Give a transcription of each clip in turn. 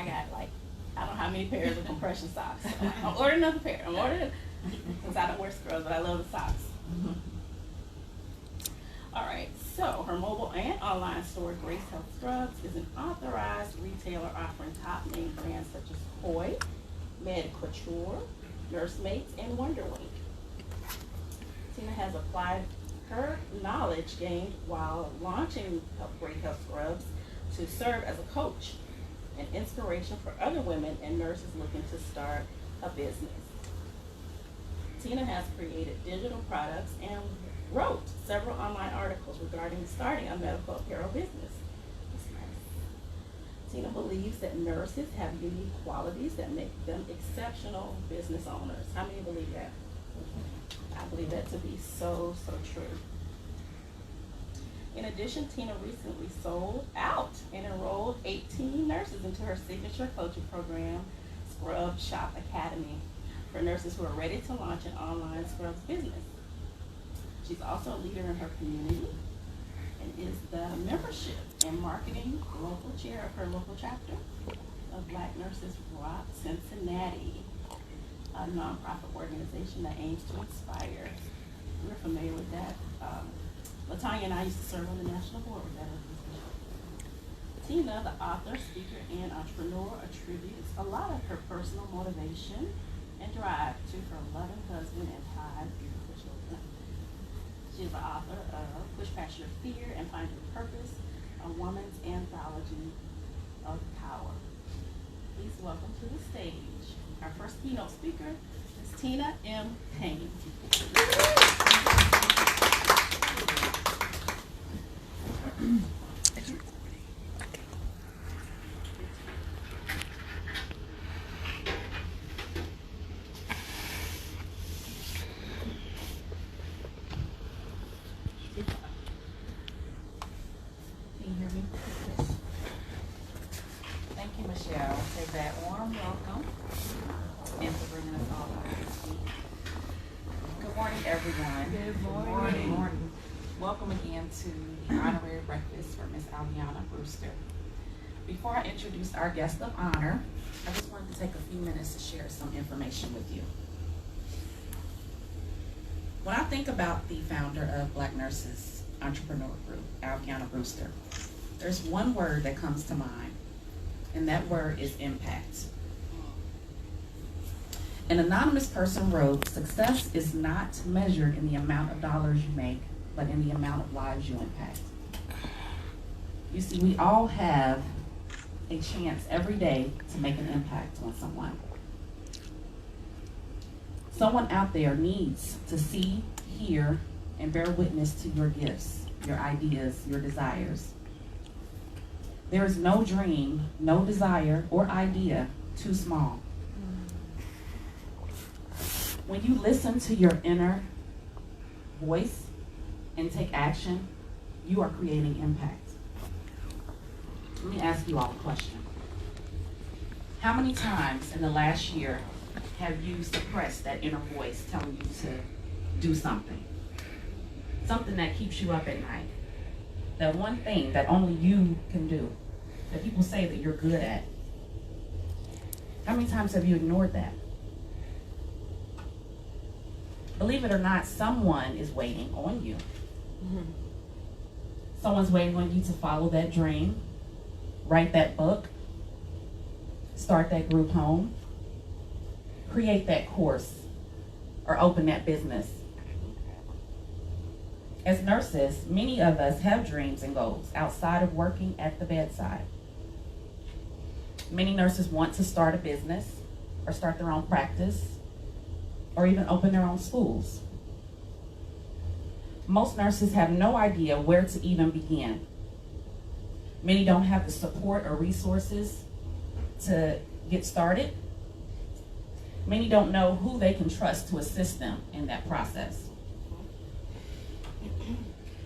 got like, I don't know how many pairs of compression socks. So I'm ordering another pair. I'm ordering, since I don't wear scrubs, but I love the socks. All right, so her mobile and online store, Grace Health Scrubs, is an authorized retailer offering top name brands such as Koi, Med Couture, Nursemates, and Wonderwing. Tina has applied her knowledge gained while launching Great Health Scrubs to serve as a coach and inspiration for other women and nurses looking to start a business. Tina has created digital products and wrote several online articles regarding starting a medical apparel business. That's nice. Tina believes that nurses have unique qualities that make them exceptional business owners. How many believe that? I believe that to be so, so true. In addition, Tina recently sold out and enrolled 18 nurses into her signature coaching program, Scrub Shop Academy, for nurses who are ready to launch an online scrubs business. She's also a leader in her community and is the membership and marketing local chair of her local chapter of Black Nurses Rock Cincinnati, a nonprofit organization that aims to inspire. We're familiar with that. LaTanya and I used to serve on the national board with that organization. Tina, the author, speaker, and entrepreneur, attributes a lot of her personal motivation and drive to her loving husband and 5 beautiful children. She is the author of Push Past Your Fear and Find Your Purpose, a woman's anthology of power. Please welcome to the stage our first keynote speaker, Ms. Tina M. Payne. Thank you, Michelle, for that warm welcome and for bringing us all out this week. Good morning, everyone. Good morning. Good morning. Welcome again to the Honorary Breakfast for Miss Alviana Brewster. Before I introduce our guest of honor, I just wanted to take a few minutes to share some information with you. When I think about the founder of Black Nurses Entrepreneur Group, Alviana Brewster, there's one word that comes to mind, and that word is impact. An anonymous person wrote, "Success is not measured in the amount of dollars you make, but in the amount of lives you impact." You see, we all have a chance every day to make an impact on someone. Someone out there needs to see, hear, and bear witness to your gifts, your ideas, your desires. There is no dream, no desire, or idea too small. When you listen to your inner voice and take action, you are creating impact. Let me ask you all a question. How many times in the last year have you suppressed that inner voice telling you to do something? Something that keeps you up at night. That one thing that only you can do, that people say that you're good at. How many times have you ignored that? Believe it or not, someone is waiting on you. Mm-hmm. Someone's waiting on you to follow that dream, write that book, start that group home, create that course, or open that business. As nurses, many of us have dreams and goals outside of working at the bedside. Many nurses want to start a business or start their own practice or even open their own schools. Most nurses have no idea where to even begin. Many don't have the support or resources to get started. Many don't know who they can trust to assist them in that process.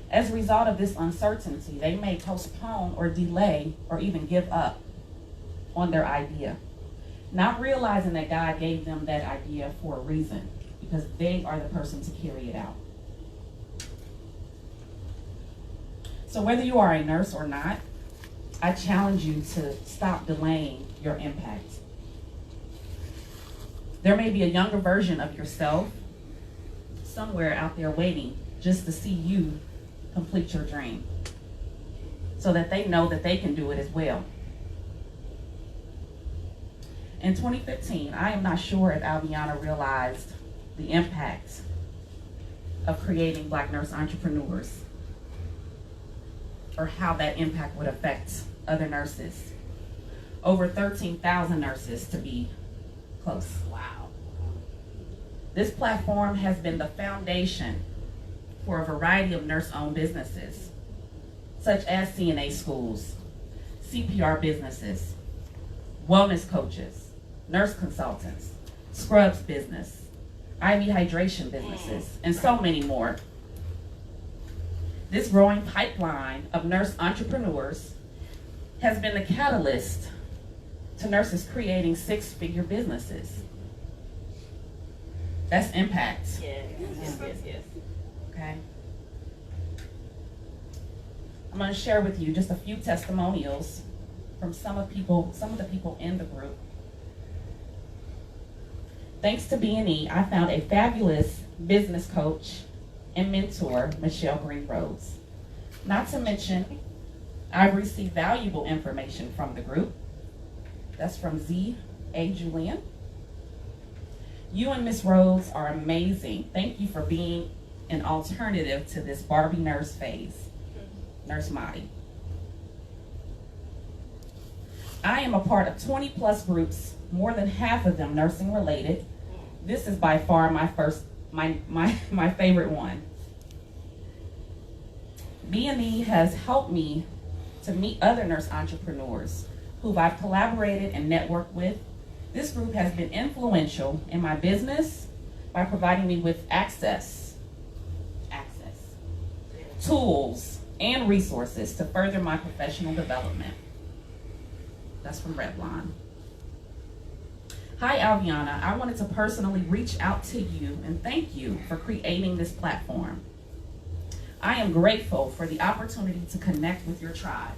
As a result of this uncertainty, they may postpone or delay or even give up on their idea, not realizing that God gave them that idea for a reason, because they are the person to carry it out. So whether you are a nurse or not, I challenge you to stop delaying your impact. There may be a younger version of yourself somewhere out there waiting just to see you complete your dream so that they know that they can do it as well. In 2015, I am not sure if Alviana realized the impact of creating Black nurse entrepreneurs or how that impact would affect other nurses. Over 13,000 nurses to be close. Wow. This platform has been the foundation for a variety of nurse-owned businesses, such as CNA schools, CPR businesses, wellness coaches, nurse consultants, scrubs business, IV hydration businesses, and so many more. This growing pipeline of nurse entrepreneurs has been the catalyst to nurses creating six-figure businesses. That's impact. Yes. Okay. I'm going to share with you just a few testimonials from some of the people in the group. Thanks to BNE, I found a fabulous business coach and mentor, Michelle Greene Rhodes. Not to mention, I've received valuable information from the group. That's from Z.A. Julian. You and Ms. Rhodes are amazing. Thank you for being an alternative to this Barbie nurse phase. Nurse Madi. I am a part of 20 plus groups, more than half of them nursing related. This is by far my favorite one. BNE has helped me to meet other nurse entrepreneurs who I've collaborated and networked with. This group has been influential in my business by providing me with access, tools, and resources to further my professional development. That's from Revlon. Hi, Alviana. I wanted to personally reach out to you and thank you for creating this platform. I am grateful for the opportunity to connect with your tribe.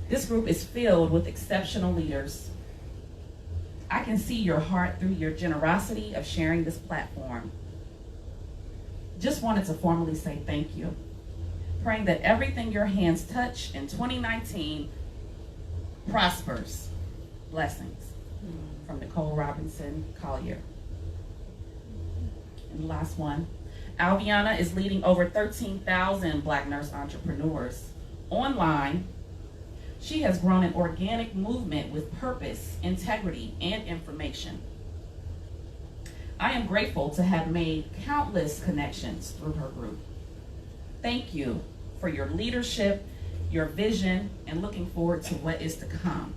This group is filled with exceptional leaders. I can see your heart through your generosity of sharing this platform. Just wanted to formally say thank you. Praying that everything your hands touch in 2019 prospers. Blessings. From Nicole Robinson Collier. And the last one. Alviana is leading over 13,000 Black nurse entrepreneurs online. She has grown an organic movement with purpose, integrity, and information. I am grateful to have made countless connections through her group. Thank you for your leadership, your vision, and looking forward to what is to come.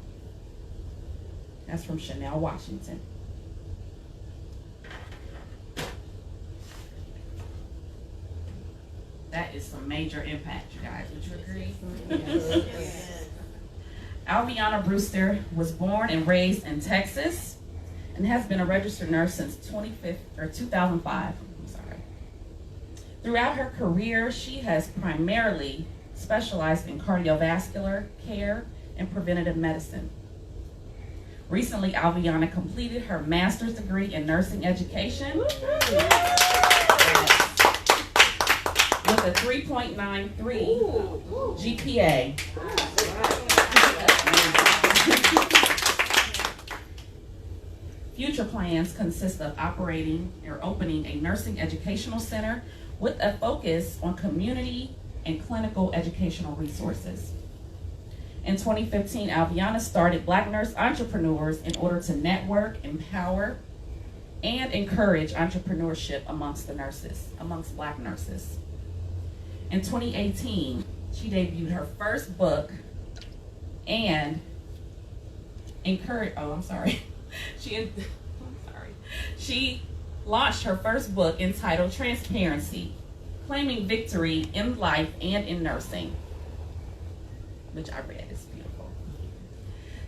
That's from Chanel Washington. That is some major impact, you guys. Would you agree? Yes. Alviana Brewster was born and raised in Texas and has been a registered nurse since 2005. Throughout her career, she has primarily specialized in cardiovascular care and preventative medicine. Recently, Alviana completed her master's degree in nursing education with a 3.93 GPA. Future plans consist of operating or opening a nursing educational center with a focus on community and clinical educational resources. In 2015, Alviana started Black Nurse Entrepreneurs in order to network, empower, and encourage entrepreneurship amongst Black nurses. In 2018, she debuted her first book and She launched her first book entitled Transparency, Claiming Victory in Life and in Nursing, which I read. It's beautiful.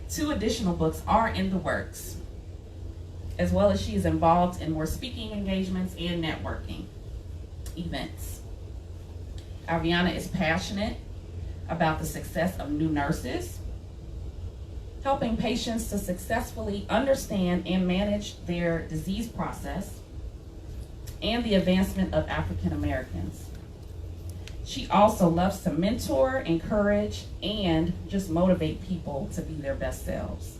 2 additional books are in the works, as well as she is involved in more speaking engagements and networking events. Alviana is passionate about the success of new nurses, helping patients to successfully understand and manage their disease process, and the advancement of African Americans. She also loves to mentor, encourage, and just motivate people to be their best selves.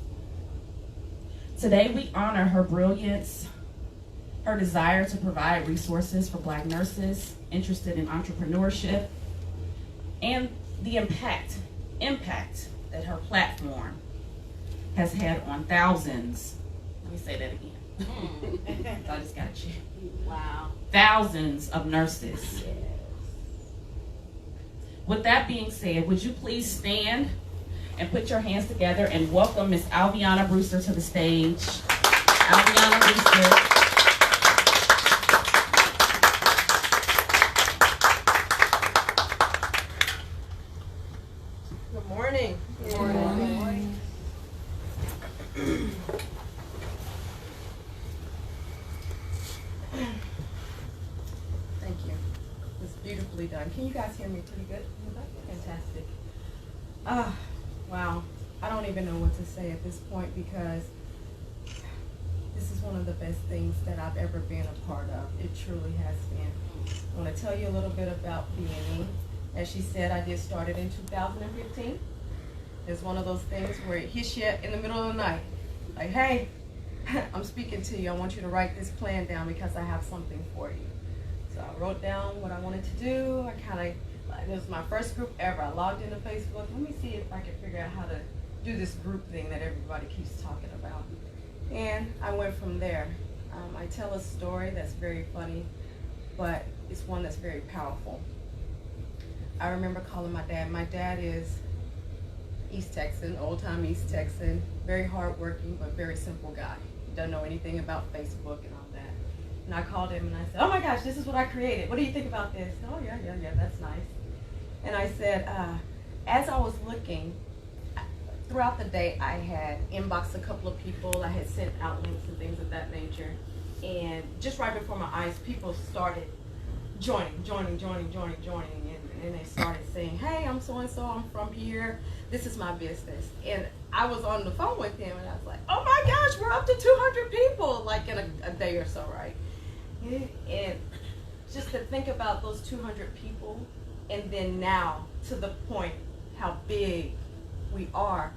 Today, we honor her brilliance, her desire to provide resources for Black nurses interested in entrepreneurship, and the impact that her platform has had on thousands. Let me say that again. I just got you. Wow. Thousands of nurses. Yes. With that being said, would you please stand and put your hands together and welcome Miss Alviana Brewster to the stage. Alviana Brewster. Good morning. Good morning. Thank you. It's beautifully done. Can you guys hear me pretty good? Fantastic. Wow. I don't even know what to say at this point because this is one of the best things that I've ever been a part of. It truly has been. I want to tell you a little bit about BNE. As she said, I did start it in 2015. It's one of those things where it hits you in the middle of the night. Like, hey, I'm speaking to you. I want you to write this plan down because I have something for you. So I wrote down what I wanted to do. It was my first group ever. I logged into Facebook. Let me see if I can figure out how to do this group thing that everybody keeps talking about. And I went from there. I tell a story that's very funny, but it's one that's very powerful. I remember calling my dad. My dad is East Texan, old-time East Texan, very hardworking, but very simple guy. Doesn't know anything about Facebook and all that. And I called him and I said, oh my gosh, this is what I created. What do you think about this? Oh, yeah, that's nice. And I said, as I was looking, throughout the day, I had inboxed a couple of people. I had sent out links and things of that nature. And just right before my eyes, people started joining. And they started saying, hey, I'm so-and-so, I'm from here. This is my business. And I was on the phone with him and I was like, oh my gosh, we're up to 200 people, like in a day or so, right? And just to think about those 200 people and then now to the point how big we are,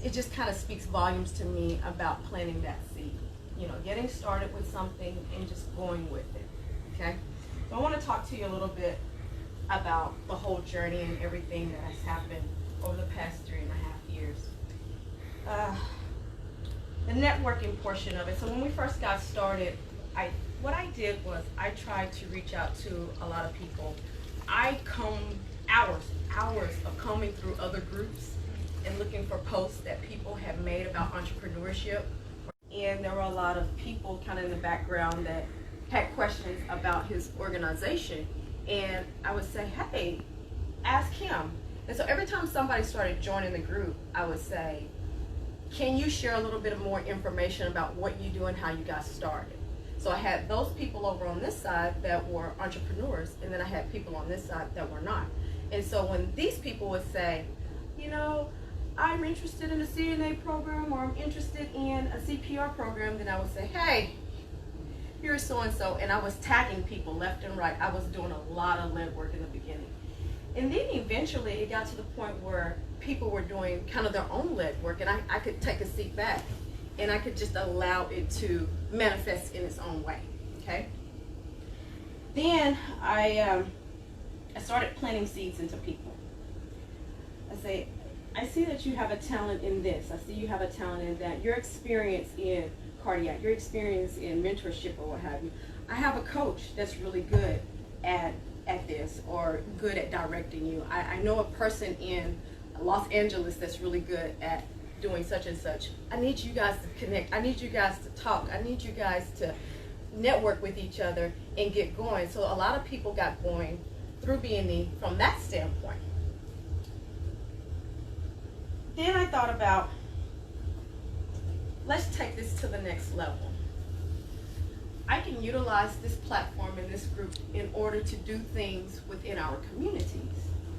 it just kind of speaks volumes to me about planting that seed. You know, getting started with something and just going with it, okay? So I want to talk to you a little bit about the whole journey and everything that has happened over the past 3.5 years. The networking portion of it. So when we first got started, what I did was I tried to reach out to a lot of people. I combed hours of combing through other groups and looking for posts that people have made about entrepreneurship. And there were a lot of people kind of in the background that had questions about his organization. And I would say, hey, ask him. And so every time somebody started joining the group, I would say, can you share a little bit more information about what you do and how you got started? So I had those people over on this side that were entrepreneurs, and then I had people on this side that were not. And so when these people would say, you know, I'm interested in a CNA program or I'm interested in a CPR program, then I would say, hey, here's so-and-so, and I was tagging people left and right. I was doing a lot of lead work in the beginning. And then eventually it got to the point where people were doing kind of their own lead work, and I could take a seat back and I could just allow it to manifest in its own way, okay? Then I started planting seeds into people. I say, I see that you have a talent in this. I see you have a talent in that. Your experience in cardiac, your experience in mentorship or what have you. I have a coach that's really good at this or good at directing you. I know a person in Los Angeles that's really good at doing such and such. I need you guys to connect. I need you guys to talk. I need you guys to network with each other and get going. So a lot of people got going through BNE from that standpoint. Then I thought about, let's take this to the next level. I can utilize this platform and this group in order to do things within our communities.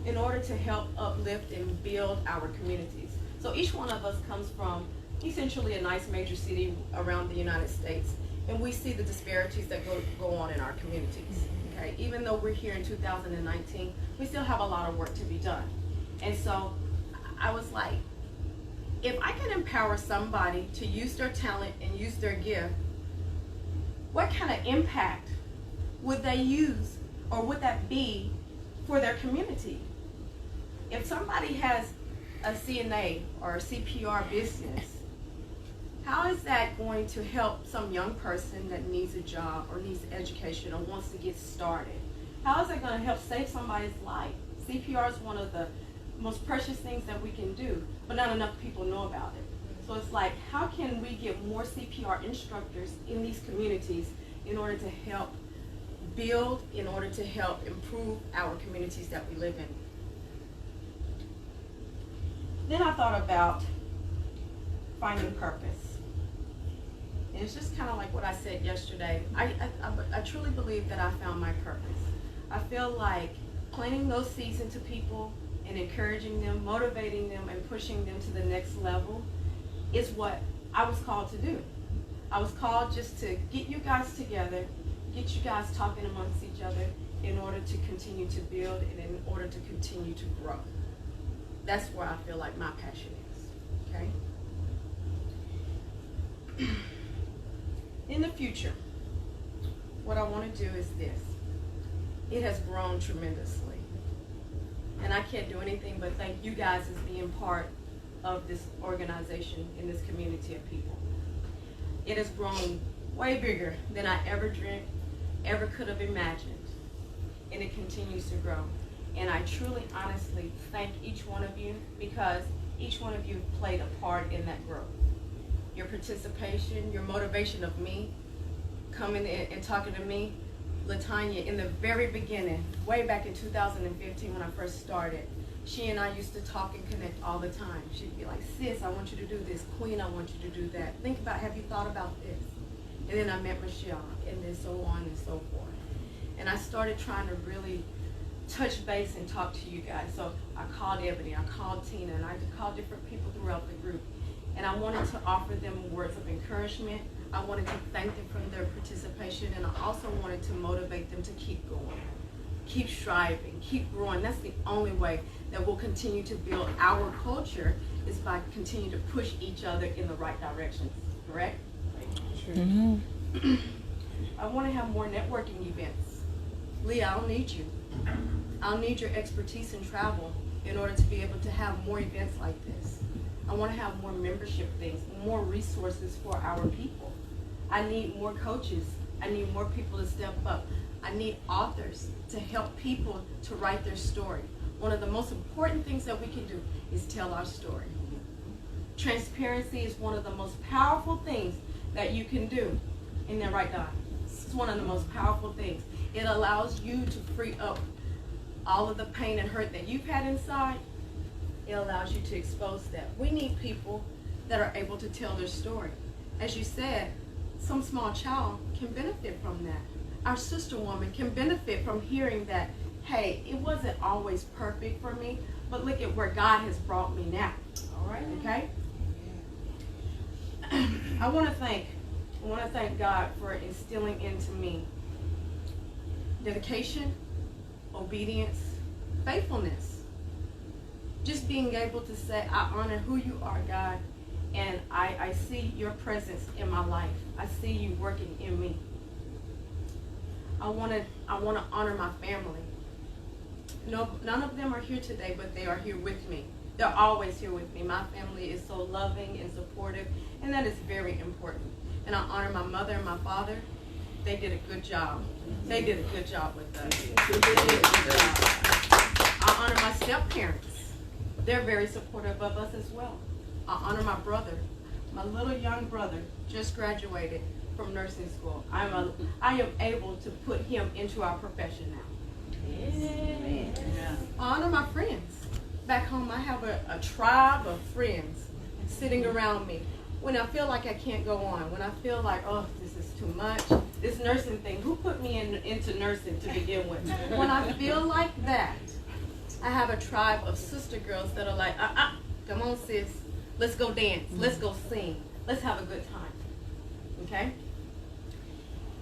in order to help uplift and build our communities. So each one of us comes from essentially a nice major city around the United States, and we see the disparities that go on in our communities. Okay, even though we're here in 2019, we still have a lot of work to be done. And so I was like, if I can empower somebody to use their talent and use their gift, what kind of impact would they use, or would that be for their community? If somebody has a CNA or a CPR business, how is that going to help some young person that needs a job or needs education or wants to get started? How is that going to help save somebody's life? CPR is one of the most precious things that we can do, but not enough people know about it. So it's like, how can we get more CPR instructors in these communities in order to help build, in order to help improve our communities that we live in? Then I thought about finding purpose. And it's just kind of like what I said yesterday. I truly believe that I found my purpose. I feel like planting those seeds into people and encouraging them, motivating them, and pushing them to the next level is what I was called to do. I was called just to get you guys together, get you guys talking amongst each other in order to continue to build and in order to continue to grow. That's where I feel like my passion is, okay? In the future, what I want to do is this. It has grown tremendously. And I can't do anything but thank you guys as being part of this organization in this community of people. It has grown way bigger than I ever dreamed, ever could have imagined. And it continues to grow. And I truly, honestly thank each one of you, because each one of you played a part in that growth. Your participation, your motivation of me, coming in and talking to me, Latanya, in the very beginning, way back in 2015 when I first started, she and I used to talk and connect all the time. She'd be like, sis, I want you to do this. Queen, I want you to do that. Think about, have you thought about this? And then I met Michelle, and then so on and so forth. And I started trying to really touch base and talk to you guys. So I called Ebony, I called Tina, and I called different people throughout the group. And I wanted to offer them words of encouragement. I wanted to thank them for their participation, and I also wanted to motivate them to keep going, keep striving, keep growing. That's the only way that we'll continue to build our culture, is by continuing to push each other in the right direction, correct? Mm-hmm. I want to have more networking events. Leah, I'll need you. I'll need your expertise in travel in order to be able to have more events like this. I want to have more membership things, more resources for our people. I need more coaches. I need more people to step up. I need authors to help people to write their story. One of the most important things that we can do is tell our story. Transparency is one of the most powerful things that you can do. Isn't that right, Don? It's one of the most powerful things. It allows you to free up all of the pain and hurt that you've had inside. It allows you to expose that. We need people that are able to tell their story. As you said, some small child can benefit from that. Our sister woman can benefit from hearing that, hey, it wasn't always perfect for me, but look at where God has brought me now. All right, okay? I want to thank God for instilling into me dedication, obedience, faithfulness. Just being able to say, I honor who you are, God, and I see your presence in my life. I see you working in me. I want to honor my family. No, none of them are here today, but they are here with me. They're always here with me. My family is so loving and supportive, and that is very important. And I honor my mother and my father. They did a good job. They did a good job with us. They did a good job. I honor my step-parents. They're very supportive of us as well. I honor my brother. My little young brother just graduated from nursing school. I am able to put him into our profession now. Yes. I honor my friends. Back home, I have a tribe of friends sitting around me. When I feel like I can't go on, when I feel like, oh, this is too much, this nursing thing, who put me into nursing to begin with? When I feel like that, I have a tribe of sister girls that are like, come on sis, let's go dance, let's go sing, let's have a good time, okay?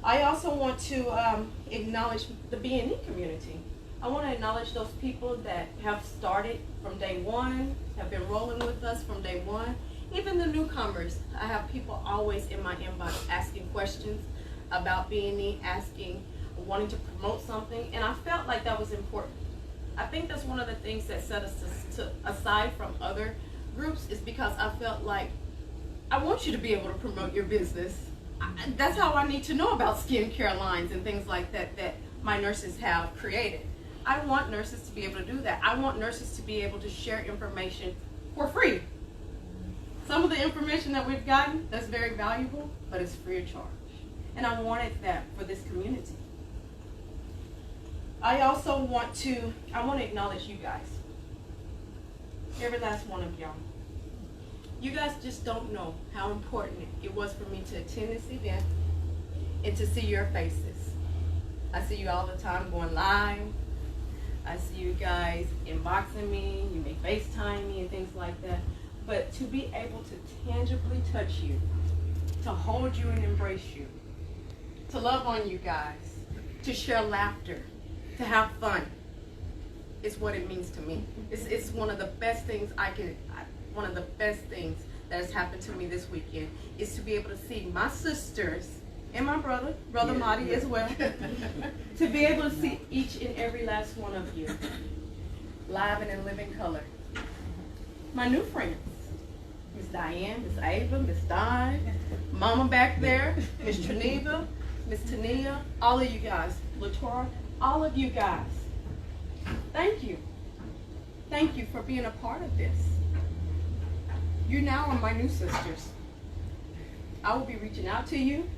I also want to acknowledge the BNE community. I want to acknowledge those people that have started from day one, have been rolling with us from day one. Even the newcomers, I have people always in my inbox asking questions about BNE, wanting to promote something, and I felt like that was important. I think that's one of the things that set us aside from other groups, is because I felt like I want you to be able to promote your business. That's how I need to know about skincare lines and things like that that my nurses have created. I want nurses to be able to do that. I want nurses to be able to share information for free. Some of the information that we've gotten that's very valuable, but it's free of charge. And I wanted that for this community. I also want to acknowledge you guys. Every last one of y'all. You guys just don't know how important it was for me to attend this event and to see your faces. I see you all the time going live. I see you guys inboxing me, you may FaceTime me and things like that. But to be able to tangibly touch you, to hold you and embrace you, to love on you guys, to share laughter, to have fun, is what it means to me. It's one of the best things one of the best things that has happened to me this weekend is to be able to see my sisters and my brother Marty as well, to be able to see each and every last one of you live and in living color. My new friends, Miss Diane, Miss Ava, Miss Don, Mama back there, Miss Trineva, Miss Tania, all of you guys, Latora, all of you guys. Thank you. Thank you for being a part of this. You now are my new sisters. I will be reaching out to you.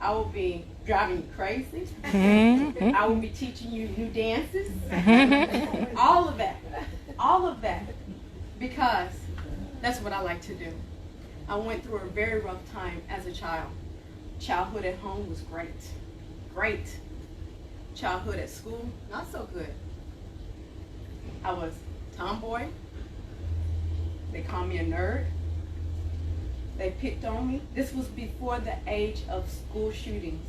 I will be driving you crazy. I will be teaching you new dances. All of that, because that's what I like to do. I went through a very rough time as a child. Childhood at home was great. Childhood at school, not so good. I was tomboy. They called me a nerd. They picked on me. This was before the age of school shootings.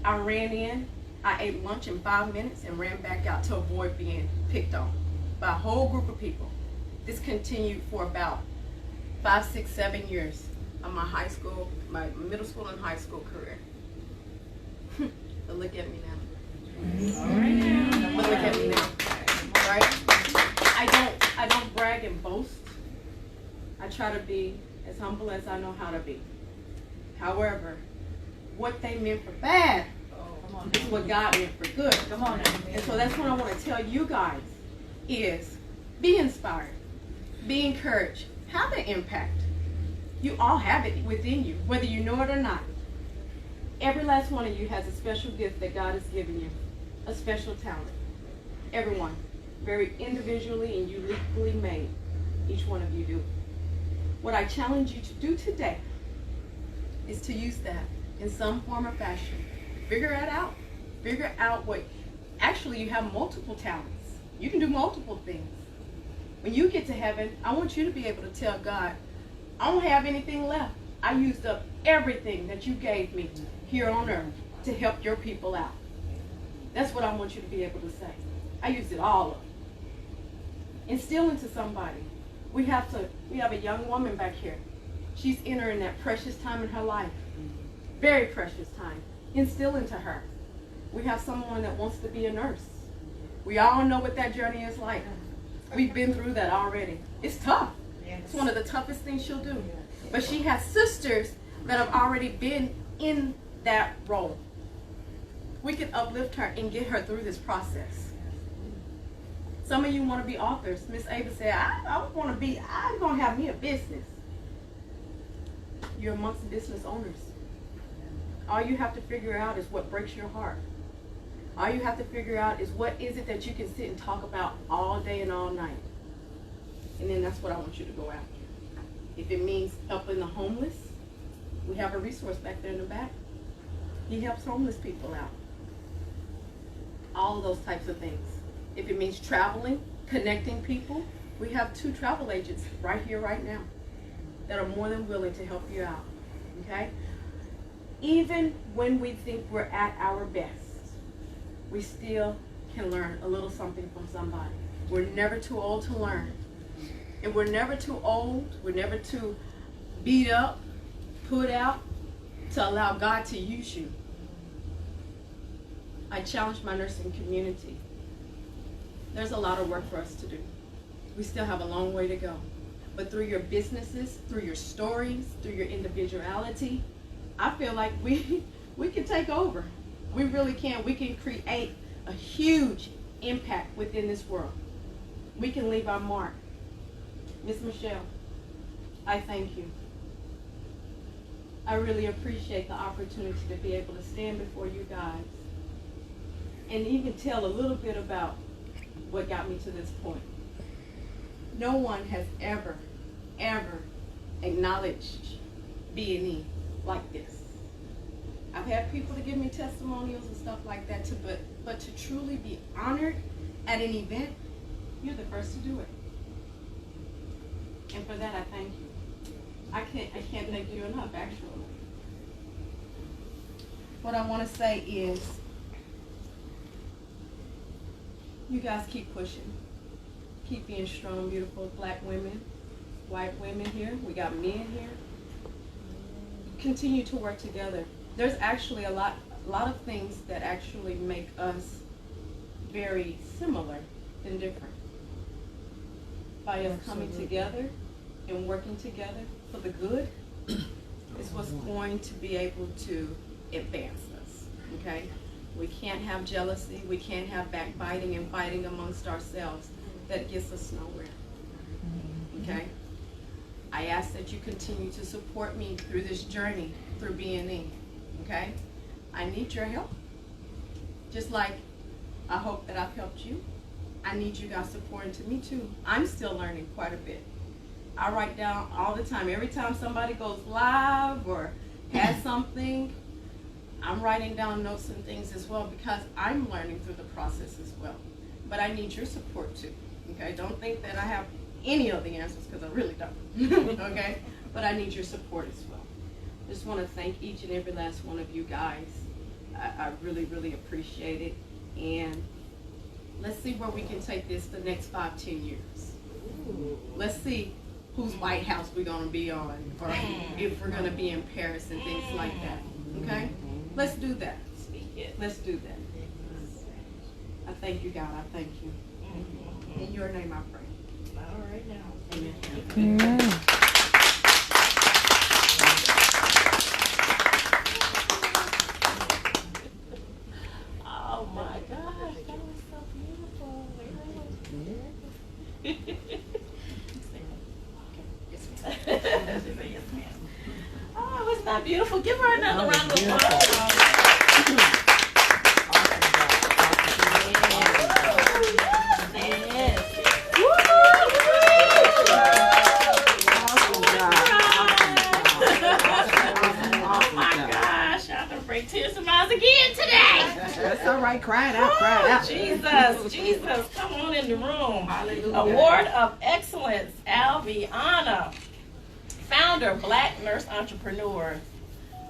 I ran in, I ate lunch in 5 minutes and ran back out to avoid being picked on by a whole group of people. This continued for about 5, 6, 7 years of my middle school and high school career. But look at me now. All right now. But look at me now. Right? I don't brag and boast. I try to be as humble as I know how to be. However, what they meant for bad is what God meant for good. Come on now. And so that's what I want to tell you guys is be inspired, be encouraged, have an impact. You all have it within you, whether you know it or not. Every last one of you has a special gift that God has given you, a special talent. Everyone, very individually and uniquely made. Each one of you do. What I challenge you to do today is to use that in some form or fashion. Figure it out. Figure out what, actually you have multiple talents. You can do multiple things. When you get to heaven, I want you to be able to tell God, I don't have anything left. I used up everything that you gave me here on earth to help your people out. That's what I want you to be able to say. I used it all up. Instill into somebody. We have a young woman back here. She's entering that precious time in her life. Very precious time. Instill into her. We have someone that wants to be a nurse. We all know what that journey is like. We've been through that already. It's tough. It's one of the toughest things she'll do. But she has sisters that have already been in that role. We can uplift her and get her through this process. Some of you want to be authors. Miss Ava said, I'm going to have me a business. You're amongst business owners. All you have to figure out is what breaks your heart. All you have to figure out is what is it that you can sit and talk about all day and all night. And then that's what I want you to go after. If it means helping the homeless, we have a resource back there in the back. He helps homeless people out. All of those types of things. If it means traveling, connecting people, we have 2 travel agents right here, right now, that are more than willing to help you out, okay? Even when we think we're at our best, we still can learn a little something from somebody. We're never too old to learn. And we're never too old, we're never too beat up, put out, to allow God to use you. I challenge my nursing community. There's a lot of work for us to do. We still have a long way to go. But through your businesses, through your stories, through your individuality, I feel like we can take over. We really can. We can create a huge impact within this world. We can leave our mark. Miss Michelle, I thank you. I really appreciate the opportunity to be able to stand before you guys and even tell a little bit about what got me to this point. No one has ever acknowledged BNE like this. I've had people to give me testimonials and stuff like that, but to truly be honored at an event, you're the first to do it. And for that, I thank you. I can't thank you enough, actually. What I want to say is, you guys keep pushing. Keep being strong, beautiful black women, white women here. We got men here. Continue to work together. There's actually a lot of things that actually make us very similar than different. By us coming together and working together for the good is what's going to be able to advance us, okay? We can't have jealousy, we can't have backbiting and fighting amongst ourselves. That gets us nowhere, okay? I ask that you continue to support me through this journey, through BNE, okay? I need your help. Just like I hope that I've helped you, I need you guys supporting to me too. I'm still learning quite a bit. I write down all the time. Every time somebody goes live or has something, I'm writing down notes and things as well because I'm learning through the process as well. But I need your support too, okay? Don't think that I have any of the answers because I really don't, okay? But I need your support as well. I just want to thank each and every last one of you guys. I really, really appreciate it. And let's see where we can take this the next 5-10 years. Let's see whose White House we're going to be on, or if we're going to be in Paris and things like that. Okay? Let's do that. Let's do that. I thank you, God. I thank you. In your name I pray. All right now. Amen. Amen. Oh my gosh, that was so beautiful. Yes, ma'am. Oh, it's not beautiful. Give her another round of applause. Tears in my eyes again today. That's all right. Cry it out. Cry it out. Jesus, come on in the room. Hallelujah. Award of Excellence, Alviana, founder, Black Nurse Entrepreneur.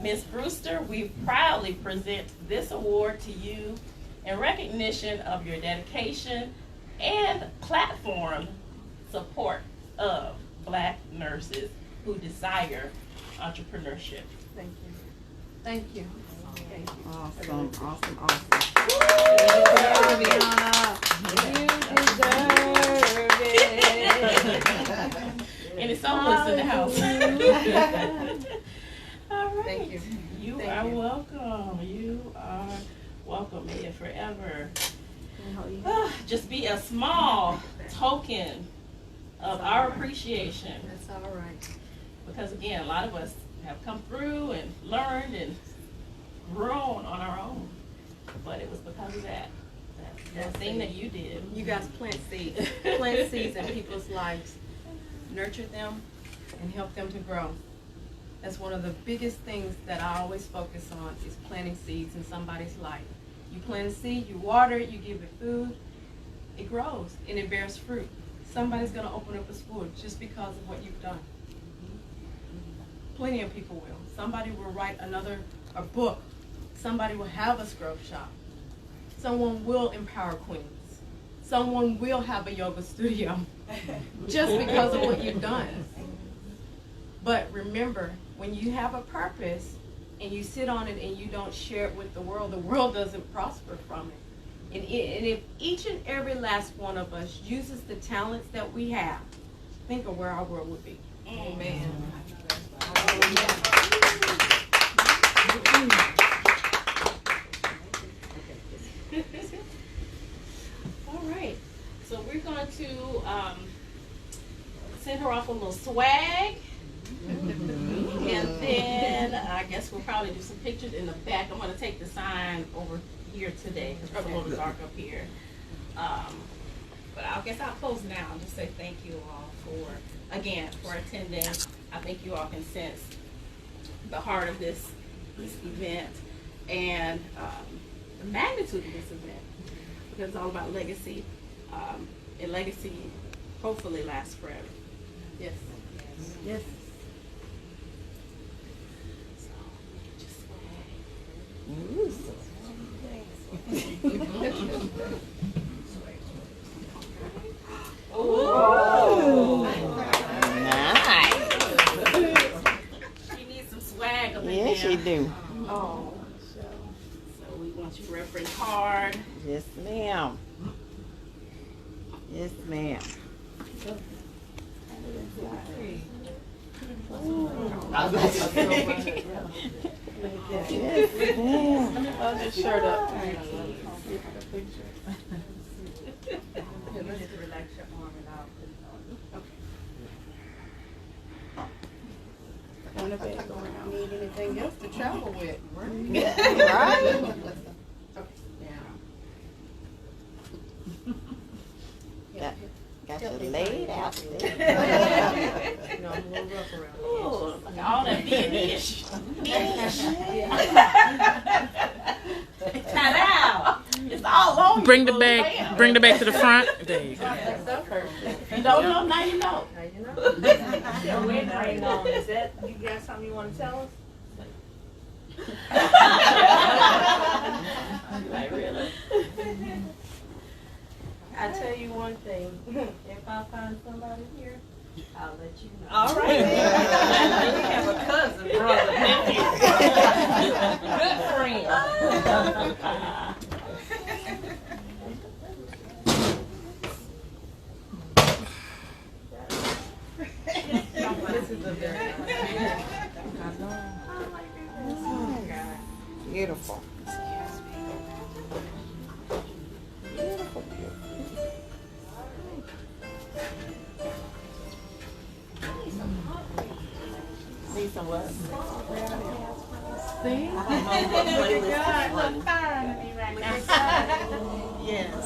Ms. Brewster, we proudly present this award to you in recognition of your dedication and platform support of Black nurses who desire entrepreneurship. Thank you. Thank you. Thank you. Awesome. Any soloists in the house? All right. Thank you. You Thank are you. welcome. You are welcome. May it forever just be a small token of our appreciation. That's all right. Because again, a lot of us have come through and learned and grown on our own. But it was because of that thing that you did. You guys plant seeds. Plant seeds in people's lives. Nurture them and help them to grow. That's one of the biggest things that I always focus on is planting seeds in somebody's life. You plant a seed, you water it, you give it food, it grows and it bears fruit. Somebody's going to open up a school just because of what you've done. Plenty of people will. Somebody will write a book. Somebody will have a scrub shop. Someone will empower queens. Someone will have a yoga studio just because of what you've done. But remember, when you have a purpose and you sit on it and you don't share it with the world doesn't prosper from it. And if each and every last one of us uses the talents that we have, think of where our world would be. Amen. All right. So we're going to send her off a little swag. And then I guess we'll probably do some pictures in the back. I'm going to take the sign over here today because it's a little dark up here. But I guess I'll close now and just say thank you all for attending. I think you all can sense the heart of this event and the magnitude of this event, because it's all about legacy, and legacy hopefully lasts forever. Yes. Yes. Oh, Nice. she needs some swag up in Yeah, there. she do. Oh, so we want your reference card. Yes, ma'am. Yes, ma'am. Yes, ma'am. I'll just shirt up. Need anything else to travel with? Right? Got you laid out there. No, I'm a little rough around. Oh, all that BNE-ish. Cut out. It's all on you. Bring the boo. bag. Bam. Bring the bag to the front. There you go. If you don't know, now you know. Is that, you got something you want to tell us? Like, really? I tell you one thing, if I find somebody here, I'll let you know. All right. We have a cousin, brother, nephew. Good friend. This is a very Beautiful. Need some what? See? Look fine to me right now. Yes.